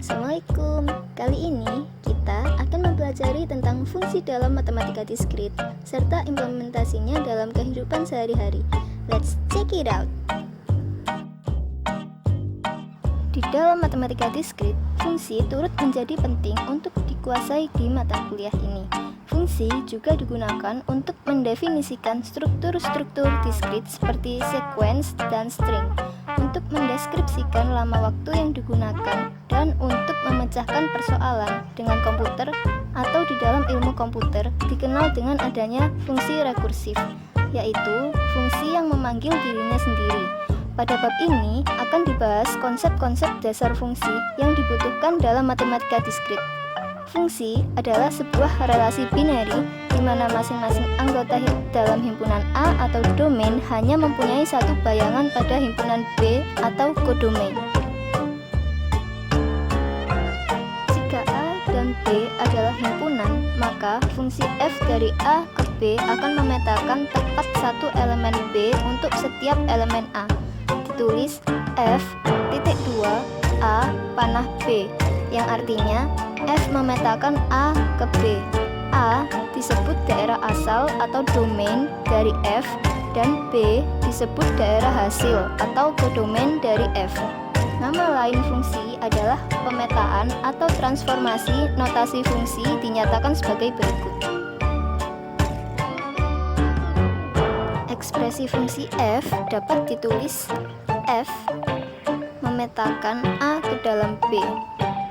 Assalamualaikum. Kali ini kita akan mempelajari tentang fungsi dalam matematika diskrit serta implementasinya dalam kehidupan sehari-hari. Let's check it out. Di dalam matematika diskrit, fungsi turut menjadi penting untuk dikuasai di mata kuliah ini. Fungsi juga digunakan untuk mendefinisikan struktur-struktur diskrit seperti sequence dan string, untuk mendeskripsikan lama waktu yang digunakan, dan untuk memecahkan persoalan dengan komputer atau di dalam ilmu komputer dikenal dengan adanya fungsi rekursif, yaitu fungsi yang memanggil dirinya sendiri. Pada bab ini akan dibahas konsep-konsep dasar fungsi yang dibutuhkan dalam matematika diskrit. Fungsi adalah sebuah relasi binary di mana masing-masing anggota dalam himpunan A atau domain hanya mempunyai satu bayangan pada himpunan B atau kodomain. Jika A dan B adalah himpunan, maka fungsi f dari A ke B akan memetakan tepat satu elemen B untuk setiap elemen A. Ditulis f(2) A panah B, yang artinya F memetakan A ke B. A disebut daerah asal atau domain dari F, dan B disebut daerah hasil atau kodomain dari F. Nama lain fungsi adalah pemetaan atau transformasi. Notasi fungsi dinyatakan sebagai berikut. Ekspresi fungsi f dapat ditulis f memetakan A ke dalam B,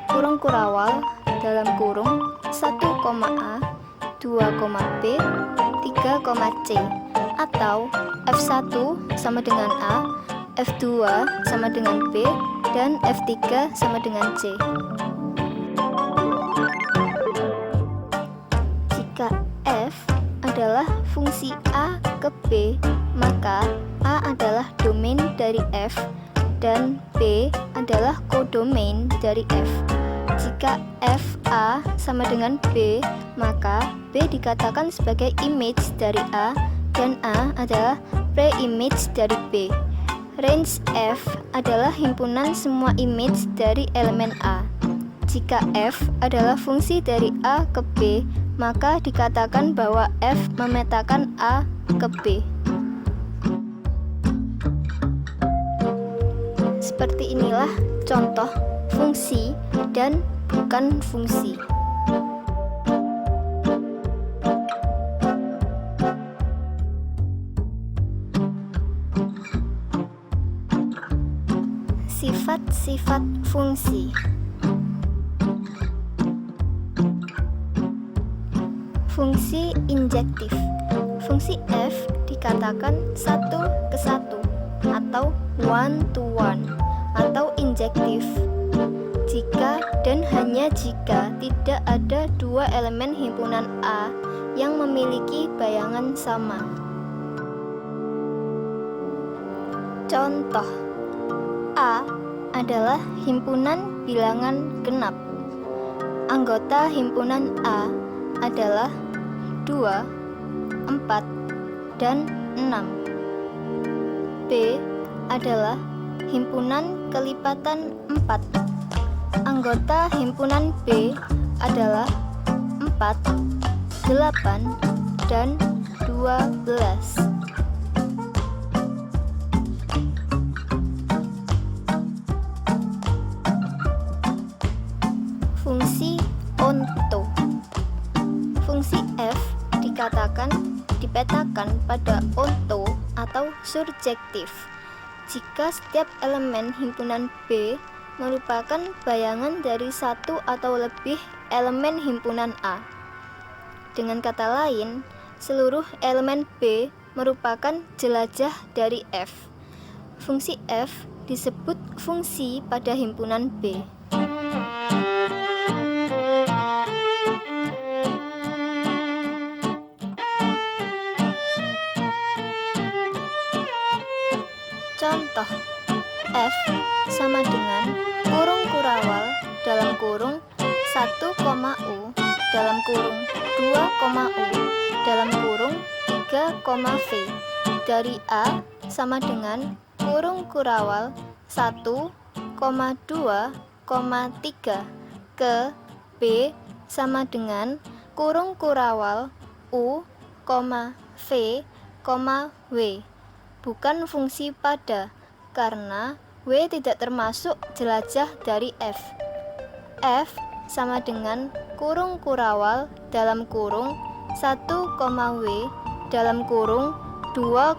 kurung kurawal dalam kurung 1, A, 2, B, 3, C, atau F1 sama dengan A, F2 sama dengan B, dan F3 sama dengan C. Jika F adalah fungsi A ke B, maka A adalah domain dari F dan B adalah kodomain dari F. Jika FA sama dengan B, maka B dikatakan sebagai image dari A dan A adalah pre-image dari B. Range F adalah himpunan semua image dari elemen A. Jika F adalah fungsi dari A ke B, maka dikatakan bahwa F memetakan A ke B. Seperti inilah contoh fungsi dan bukan fungsi. Sifat-sifat fungsi. Fungsi injektif. Fungsi f dikatakan 1 ke 1 atau 1 to 1 atau injektif jika dan hanya jika tidak ada dua elemen himpunan A yang memiliki bayangan sama. Contoh: A adalah himpunan bilangan genap. Anggota himpunan A adalah 2, 4, dan 6. B adalah himpunan kelipatan 4. Anggota himpunan B adalah 4, 8, dan 12. Fungsi onto. Fungsi f dipetakan pada onto atau surjektif jika setiap elemen himpunan B merupakan bayangan dari satu atau lebih elemen himpunan A. Dengan kata lain, seluruh elemen B merupakan jelajah dari F. Fungsi f disebut fungsi pada himpunan B. Contoh: F sama dengan kurung kurawal dalam kurung 1, U dalam kurung 2, U dalam kurung 3, V dari A sama dengan kurung kurawal 1, 2 ke B sama dengan kurung kurawal U, V, W. Bukan fungsi pada, karena W tidak termasuk jelajah dari F. F sama dengan kurung kurawal dalam kurung 1, W dalam kurung 2,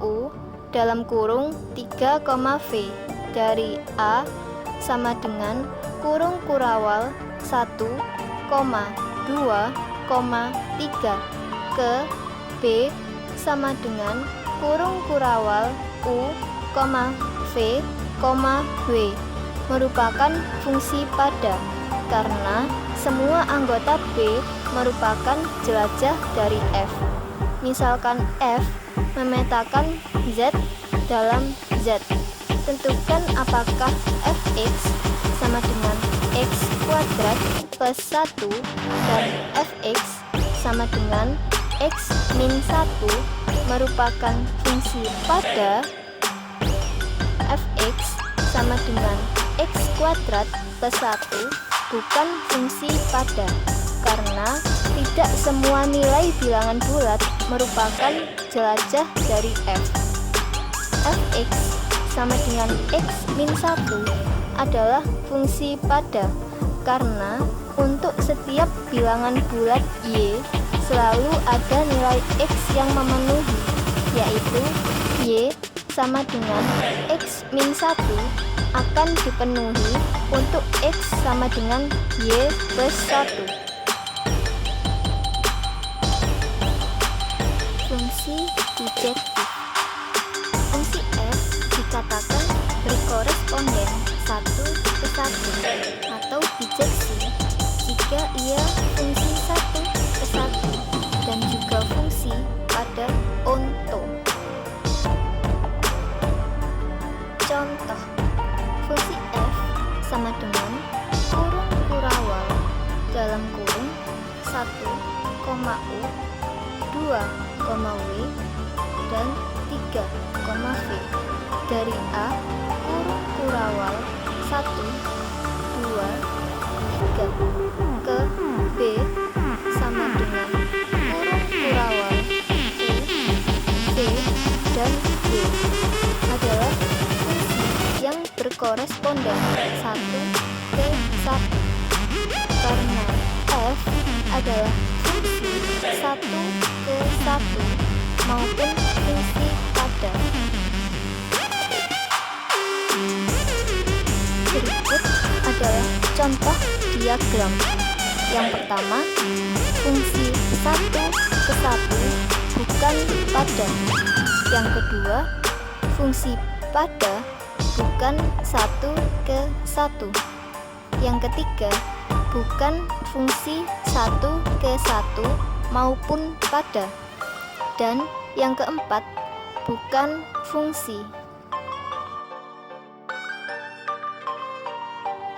U dalam kurung 3, V dari A sama dengan kurung kurawal 1, 2, 3 ke B sama dengan kurung kurawal U, V, W merupakan fungsi pada, karena semua anggota B merupakan jelajah dari F. Misalkan F memetakan Z dalam Z. Tentukan apakah Fx sama dengan x kuadrat plus 1 dan Fx sama dengan x min 1 merupakan fungsi pada. Fx sama dengan x kuadrat plus 1 bukan fungsi pada, karena tidak semua nilai bilangan bulat merupakan jelajah dari F. Fx sama dengan x min 1 adalah fungsi pada, karena untuk setiap bilangan bulat Y selalu ada nilai x yang memenuhi, yaitu Y sama dengan x min 1 akan dipenuhi untuk x sama dengan Y plus 1. Fungsi bijektif. Fungsi F dikatakan berkoresponden 1:1 atau bijeksi jika ia fungsi 1:1 dan juga fungsi pada onto. Contoh, fungsi F sama dengan kurung kurawal dalam kurung 1, U, 2, W dan 3, V dari A kurung kurawal 1, 2, 3 ke B sama dengan kurung kurawal U, V dan W adalah fungsi yang berkoresponden 1:1, karena F adalah fungsi 1:1 maupun fungsi pada. Berikut adalah contoh diagram. Yang pertama, fungsi 1:1 bukan pada. Yang kedua, fungsi pada bukan 1:1. Yang ketiga, bukan fungsi 1:1 maupun pada. Dan yang keempat, bukan fungsi.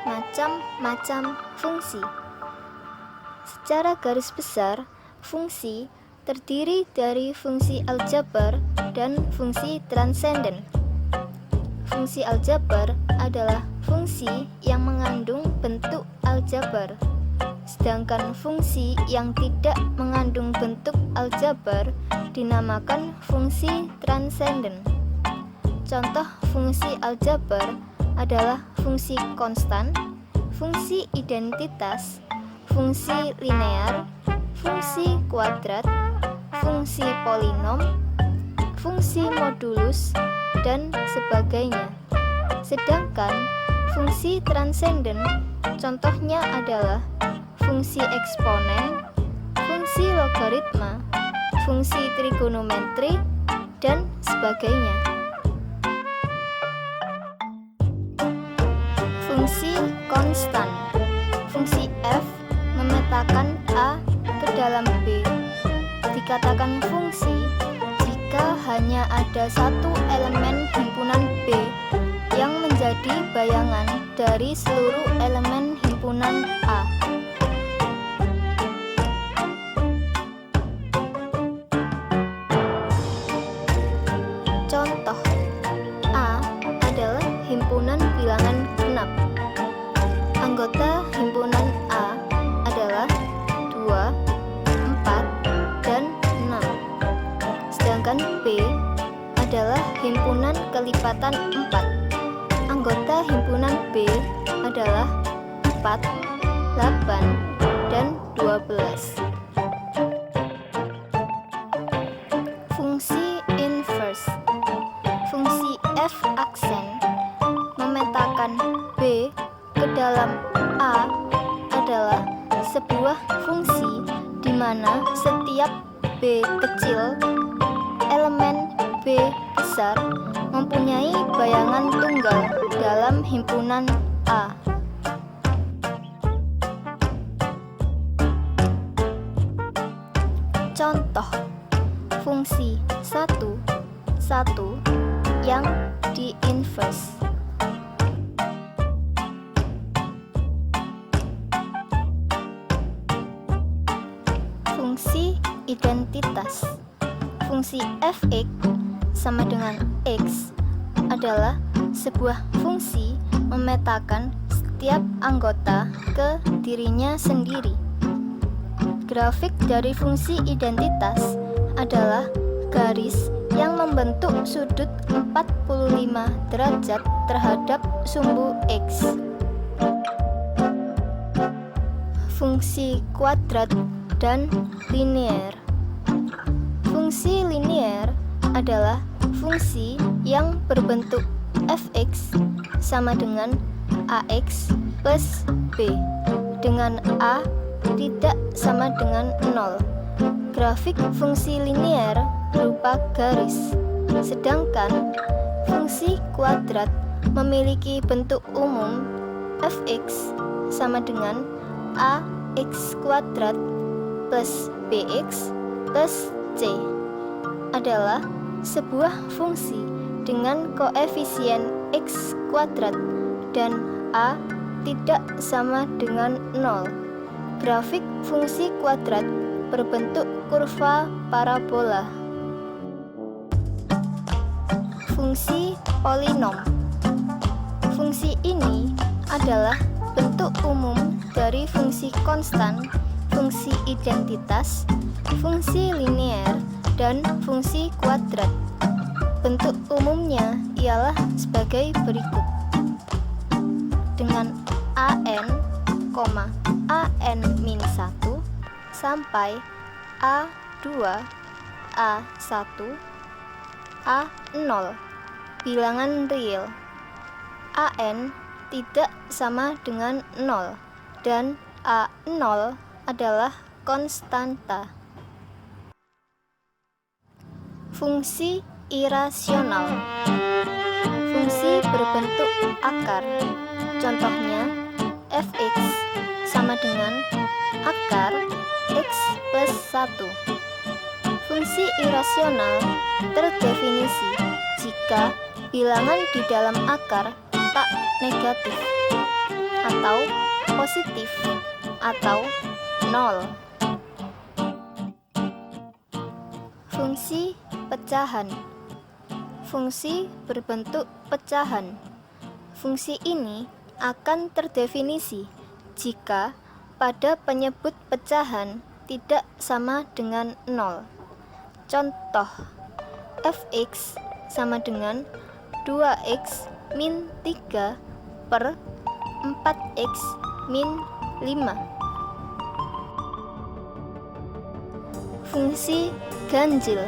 Macam-macam fungsi. Secara garis besar, fungsi terdiri dari fungsi aljabar dan fungsi transenden. Fungsi aljabar adalah fungsi yang mengandung bentuk aljabar, sedangkan fungsi yang tidak mengandung bentuk aljabar dinamakan fungsi transenden. Contoh fungsi aljabar adalah fungsi konstan, fungsi identitas, fungsi linear, fungsi kuadrat, fungsi polinom, fungsi modulus, dan sebagainya. Sedangkan fungsi transenden contohnya adalah fungsi eksponen, fungsi logaritma, fungsi trigonometri, dan sebagainya. Fungsi konstan. Fungsi F memetakan A ke dalam B. Dikatakan fungsi jika hanya ada satu elemen himpunan B yang menjadi bayangan dari seluruh elemen himpunan A. Contoh, A adalah himpunan bilangan genap. Anggota himpunan A adalah 2, 4, dan 6. Sedangkan B adalah himpunan kelipatan 4. Anggota himpunan B adalah 4, 8, dan 12. Fungsi inverse. Fungsi F aksen memetakan B ke dalam A adalah sebuah fungsi di mana setiap B kecil elemen B besar mempunyai bayangan tunggal dalam himpunan A. Contoh fungsi 1, 1 yang di-inverse. Fungsi identitas. Fungsi f(x) sama dengan x adalah sebuah fungsi memetakan setiap anggota ke dirinya sendiri. Grafik dari fungsi identitas adalah garis yang membentuk sudut 45 derajat terhadap sumbu x. Fungsi kuadrat dan linear. Fungsi linear adalah fungsi yang berbentuk f(x) sama dengan ax plus b, dengan a tidak sama dengan 0. Grafik fungsi linear berupa garis, sedangkan fungsi kuadrat memiliki bentuk umum f(x) sama dengan ax kuadrat plus bx plus c, adalah sebuah fungsi dengan koefisien x kuadrat dan a tidak sama dengan 0. Grafik fungsi kuadrat berbentuk kurva parabola. Fungsi polinom. Fungsi ini adalah bentuk umum dari fungsi konstan, fungsi identitas, fungsi linear, dan fungsi kuadrat. Bentuk umumnya ialah sebagai berikut. Dengan an, an-1 sampai a2, a1, a0 bilangan real. An tidak sama dengan 0 dan a0 adalah konstanta. Fungsi irasional. Fungsi berbentuk akar. Contohnya f(x) sama dengan akar x plus 1. Fungsi irasional terdefinisi jika bilangan di dalam akar tak negatif atau positif atau 0. Fungsi pecahan. Fungsi berbentuk pecahan. Fungsi ini akan terdefinisi jika pada penyebut pecahan tidak sama dengan 0. Contoh, f(x) sama dengan 2x min 3 per 4x min 5. Fungsi ganjil.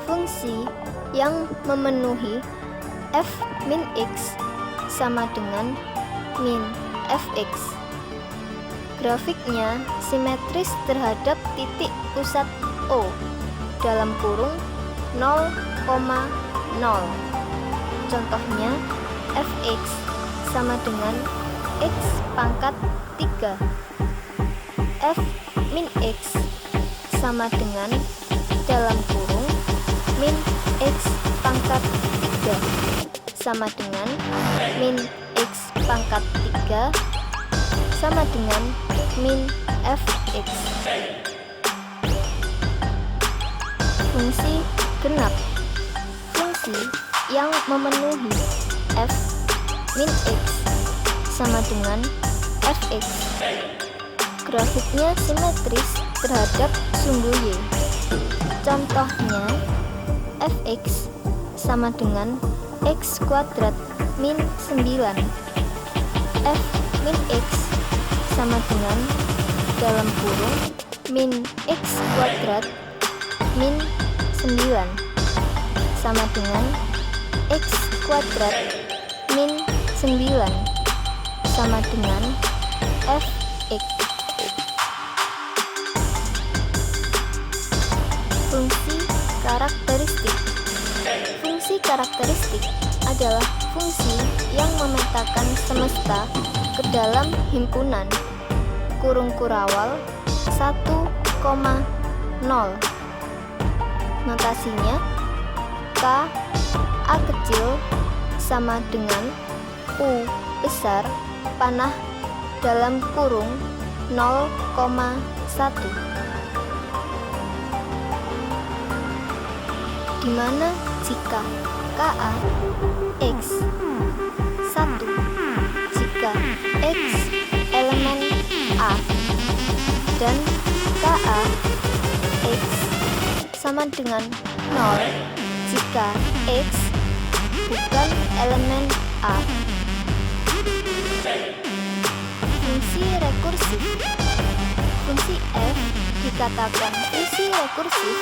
Fungsi yang memenuhi f min x sama dengan min f(x). Grafiknya simetris terhadap titik pusat O dalam kurung 0,0. Contohnya f(x) sama dengan x pangkat 3. F min x sama dengan dalam kurung min x pangkat 3 sama dengan min x pangkat 3 sama dengan min f(x). Fungsi genap. Fungsi yang memenuhi f min x sama dengan fx. Grafiknya simetris terhadap sumbu y. Contohnya, fx sama dengan x kuadrat min 9. F min x sama dengan dalam kurung min x kuadrat min 9 sama dengan x kuadrat min 9 sama dengan fx. Fungsi karakteristik. Fungsi karakteristik adalah fungsi yang memetakan semesta ke dalam himpunan kurung kurawal 1,0. Notasinya K A kecil sama dengan U besar panah dalam kurung 0,1. Di mana jika KA X 1, jika X elemen A, dan KA X sama dengan 0 jika X bukan elemen A. Fungsi rekursif. Fungsi f dikatakan fungsi rekursif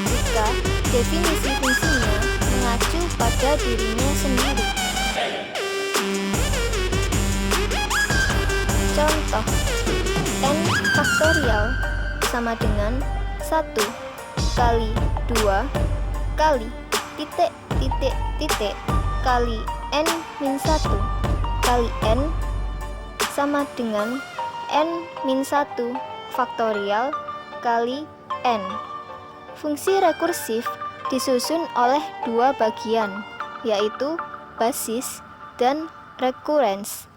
jika definisi fungsinya mengacu pada dirinya sendiri. Contoh, n faktorial sama dengan 1 kali 2 kali titik titik titik kali n min 1 kali n sama dengan n min 1 faktorial kali n. Fungsi rekursif disusun oleh dua bagian, yaitu basis dan recurrence.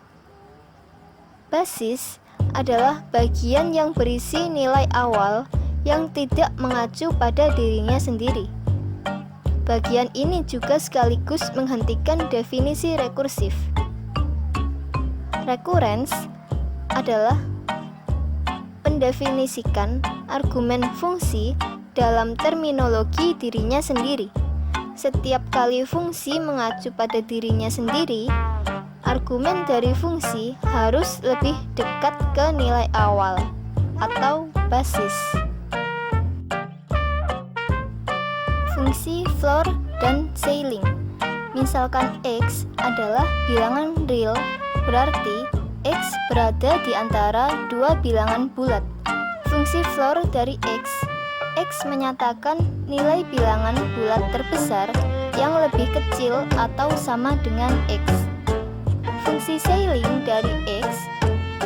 Basis adalah bagian yang berisi nilai awal yang tidak mengacu pada dirinya sendiri. Bagian ini juga sekaligus menghentikan definisi rekursif. Recurrence adalah mendefinisikan argumen fungsi dalam terminologi dirinya sendiri. Setiap kali fungsi mengacu pada dirinya sendiri, argumen dari fungsi harus lebih dekat ke nilai awal atau basis. Fungsi floor dan ceiling. Misalkan X adalah bilangan real, berarti X berada di antara dua bilangan bulat. Fungsi floor dari X menyatakan nilai bilangan bulat terbesar yang lebih kecil atau sama dengan X. Fungsi ceiling dari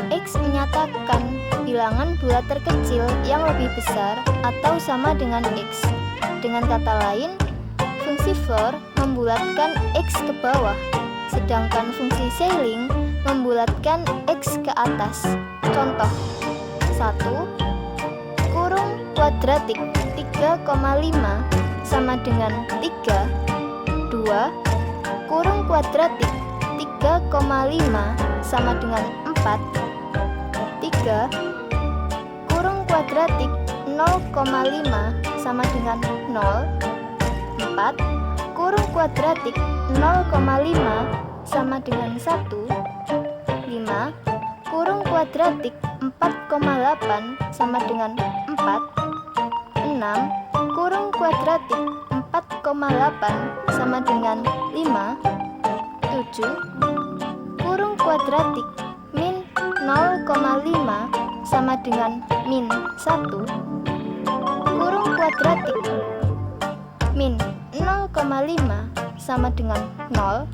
X menyatakan bilangan bulat terkecil yang lebih besar atau sama dengan X. Dengan kata lain, fungsi floor membulatkan X ke bawah, sedangkan fungsi ceiling membulatkan X ke atas. Contoh 1. Kurung kuadratik 3,5 sama dengan 3. 2. Kurung kuadratik 3,5 sama dengan 4. 3. Kurung kuadratik 0,5 sama dengan 0. 4. Kurung kuadratik 0,5 sama dengan 1. 5. Kurung kuadratik 4,8 sama dengan 4. 6. Kurung kuadratik 4,8 sama dengan 5. 7. Kurung kuadratik min 0,5 sama dengan min 1. Kurung kuadratik min 0,5 sama dengan 0.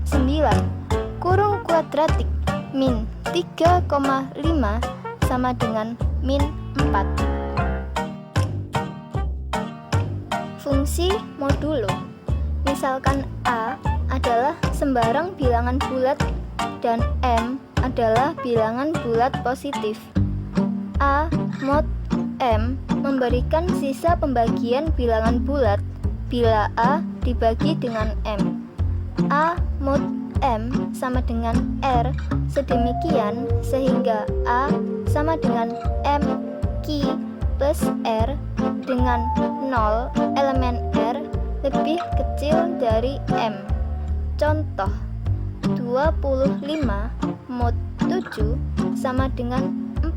9. Kurung kuadratik min 3,5 sama dengan min 4. Fungsi modulo. Misalkan A adalah sembarang bilangan bulat dan M adalah bilangan bulat positif. A mod M memberikan sisa pembagian bilangan bulat bila A dibagi dengan M. A mod M sama dengan R sedemikian sehingga A sama dengan M Q plus R dengan 0 elemen R lebih kecil dari M. Contoh 25 mod 7 sama dengan 4.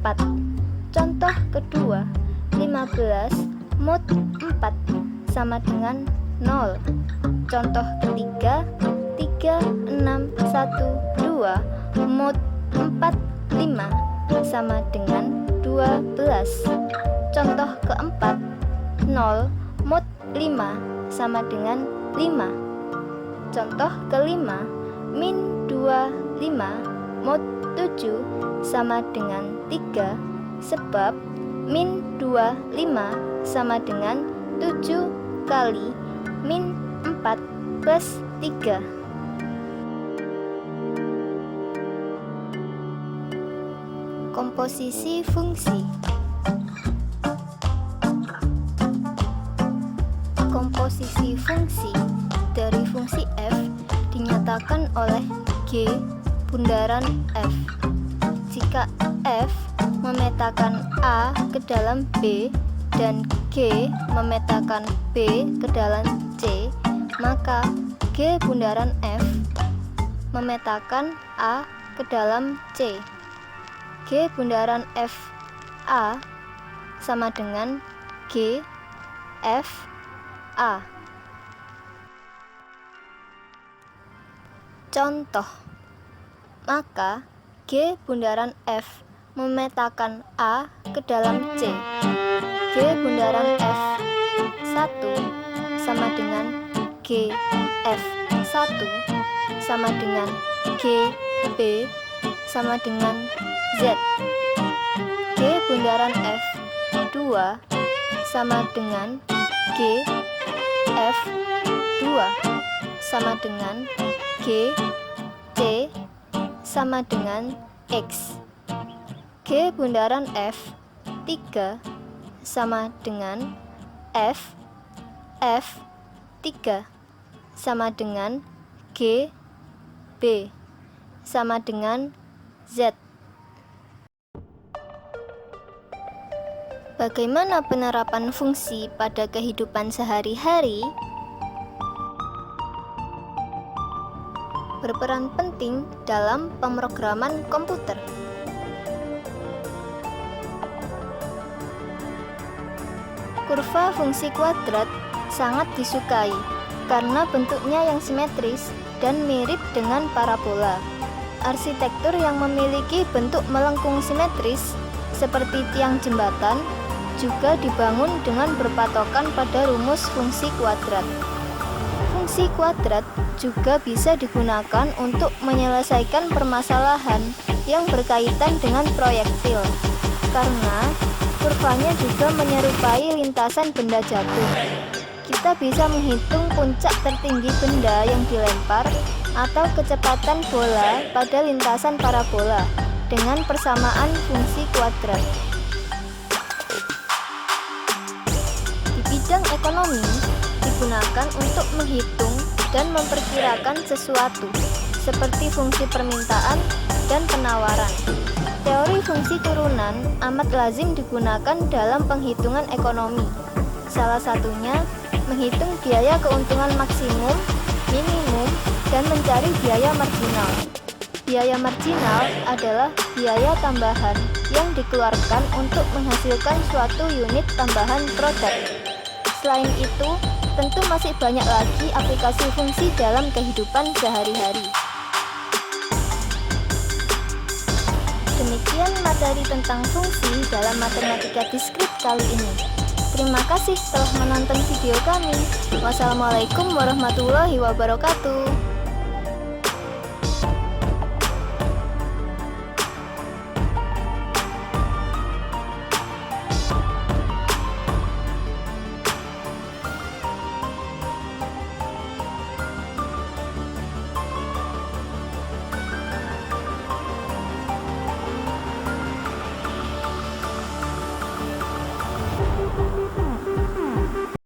Contoh kedua 15 mod 4 sama dengan 0. Contoh ketiga 3612 mod 45 sama dengan 12. Contoh keempat 0 mod 5 sama dengan 5. Contoh kelima min 25 mod 7 sama dengan 3 sebab min 25 sama dengan 7 kali min 4 plus 3. Komposisi fungsi. Komposisi fungsi dari fungsi f dinyatakan oleh G bundaran f. Jika f memetakan A ke dalam B dan G memetakan B ke dalam C, maka G bundaran F memetakan A ke dalam C. G bundaran F A sama dengan G F A. Contoh, maka G bundaran F memetakan A ke dalam C. G bundaran F 1 sama dengan G F 1 sama dengan G B sama dengan Z. G bundaran F 2 sama dengan G F 2 sama dengan G C sama dengan X. G bundaran F 3 sama dengan F 3 sama dengan G B sama dengan Z. Bagaimana penerapan fungsi pada kehidupan sehari-hari? Berperan penting dalam pemrograman komputer. Kurva fungsi kuadrat sangat disukai karena bentuknya yang simetris dan mirip dengan parabola. Arsitektur yang memiliki bentuk melengkung simetris seperti tiang jembatan juga dibangun dengan berpatokan pada rumus fungsi kuadrat. Fungsi kuadrat juga bisa digunakan untuk menyelesaikan permasalahan yang berkaitan dengan proyektil, karena kurvanya juga menyerupai lintasan benda jatuh. Kita bisa menghitung puncak tertinggi benda yang dilempar atau kecepatan bola pada lintasan parabola dengan persamaan fungsi kuadrat. Di bidang ekonomi, digunakan untuk menghitung dan memperkirakan sesuatu, seperti fungsi permintaan dan penawaran. Teori fungsi turunan amat lazim digunakan dalam penghitungan ekonomi. Salah satunya, menghitung biaya keuntungan maksimum, minimum, dan mencari biaya marginal. Biaya marginal adalah biaya tambahan yang dikeluarkan untuk menghasilkan suatu unit tambahan produk. Selain itu, tentu masih banyak lagi aplikasi fungsi dalam kehidupan sehari-hari. Demikian materi tentang fungsi dalam matematika diskrit kali ini. Terima kasih telah menonton video kami. Wassalamualaikum warahmatullahi wabarakatuh.